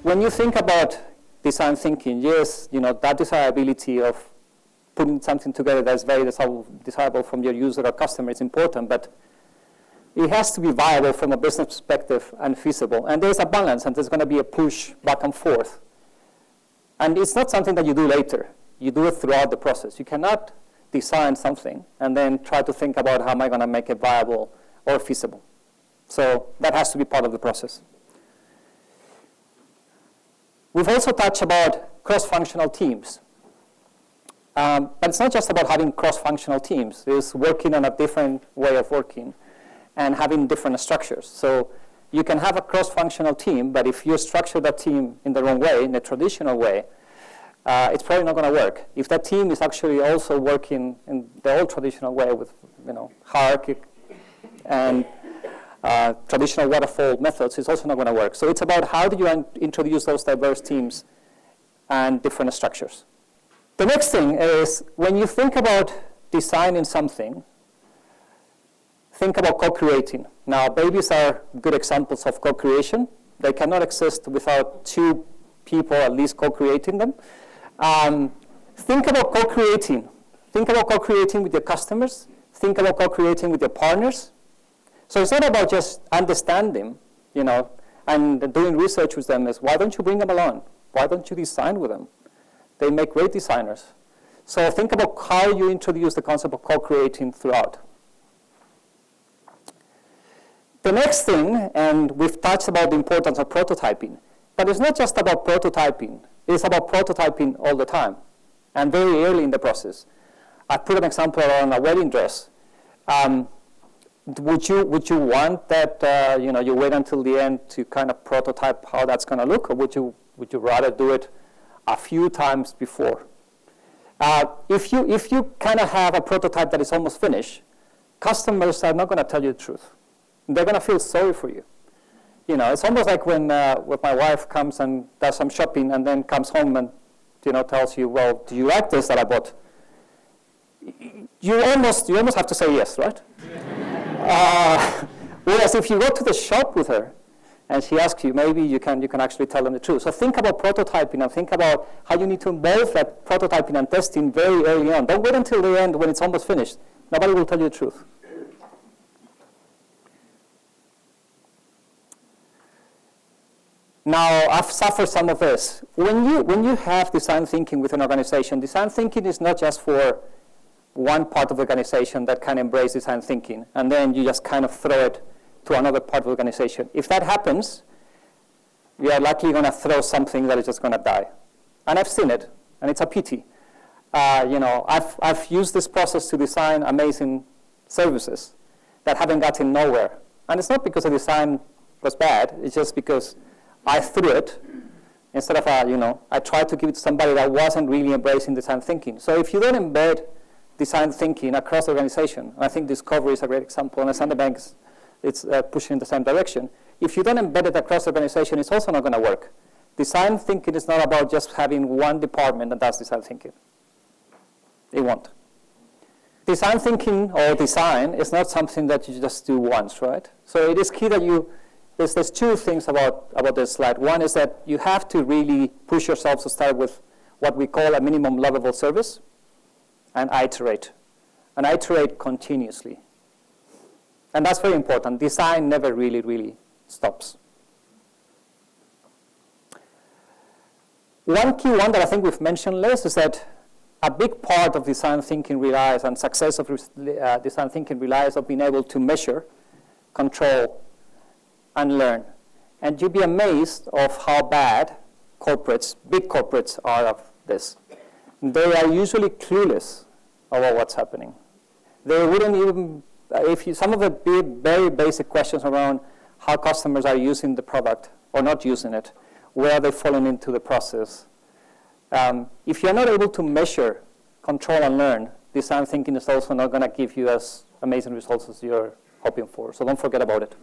when you think about design thinking, yes, that desirability of putting something together that's very desirable from your user or customer is important, but it has to be viable from a business perspective and feasible. And there's a balance, and there's going to be a push back and forth. And it's not something that you do later. You do it throughout the process. You cannot design something and then try to think about how am I going to make it viable or feasible. So that has to be part of the process. We've also touched about cross-functional teams. But it's not just about having cross-functional teams. It's working on a different way of working and having different structures. So you can have a cross-functional team, but if you structure that team in the wrong way, in a traditional way, it's probably not going to work. If that team is actually also working in the old traditional way with hierarchy and traditional waterfall methods, it's also not going to work. So it's about how do you introduce those diverse teams and different structures. The next thing is when you think about designing something, think about co-creating. Now, babies are good examples of co-creation. They cannot exist without two people at least co-creating them. Think about co-creating. Think about co-creating with your customers. Think about co-creating with your partners. So it's not about just understanding, and doing research with them. Is why don't you bring them along? Why don't you design with them? They make great designers. So think about how you introduce the concept of co-creating throughout. The next thing, and we've touched about the importance of prototyping, but it's not just about prototyping. It's about prototyping all the time, and very early in the process. I put an example on a wedding dress. Would you want that you wait until the end to kind of prototype how that's going to look, or would you rather do it a few times before? If you kind of have a prototype that is almost finished, customers are not going to tell you the truth. They're going to feel sorry for you. It's almost like when my wife comes and does some shopping and then comes home and tells you, well, do you like this that I bought? You almost have to say yes, right? Whereas if you go to the shop with her and she asks you, maybe you can actually tell them the truth. So think about prototyping and think about how you need to involve that prototyping and testing very early on. Don't wait until the end when it's almost finished. Nobody will tell you the truth. Now, I've suffered some of this. When you have design thinking with an organization, design thinking is not just for one part of the organization that can embrace design thinking, and then you just kind of throw it to another part of the organization. If that happens, you are likely going to throw something that is just going to die. And I've seen it, and it's a pity. I've used this process to design amazing services that haven't gotten nowhere. And it's not because the design was bad, it's just because I threw it instead of, I tried to give it to somebody that wasn't really embracing design thinking. So if you don't embed design thinking across the organization, and I think Discovery is a great example, and Standard Bank it's pushing in the same direction. If you don't embed it across the organization, it's also not going to work. Design thinking is not about just having one department that does design thinking. It won't. Design thinking or design is not something that you just do once, right? So it is key that there's two things about this slide. One is that you have to really push yourself to start with what we call a minimum lovable service and iterate. And iterate continuously. And that's very important. Design never really, really stops. One key one that I think we've mentioned less is that a big part of design thinking relies, and success of design thinking relies on being able to measure, control, and learn. And you'd be amazed of how bad big corporates are of this. They are usually clueless about what's happening. They wouldn't even, some of the very basic questions around how customers are using the product or not using it, where are they falling into the process. If you're not able to measure, control, and learn, design thinking is also not going to give you as amazing results as you're hoping for. So don't forget about it.